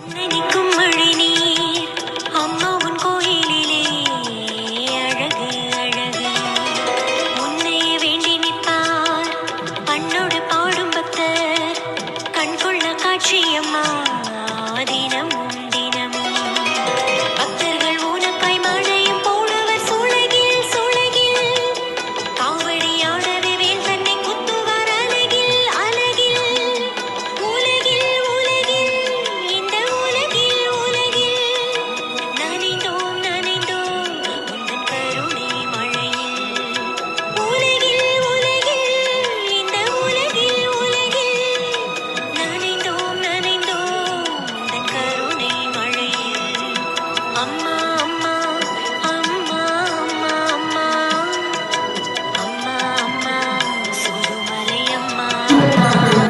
கண்ணனிக்கும் மழை நீர் அம்மா உன் கோயிலிலே அழகு அழகு உன்னையே வேண்டி நிற்பார் பண்ணோடு பாடும் பக்தர் கண் கொள்ள காட்சி அம்மா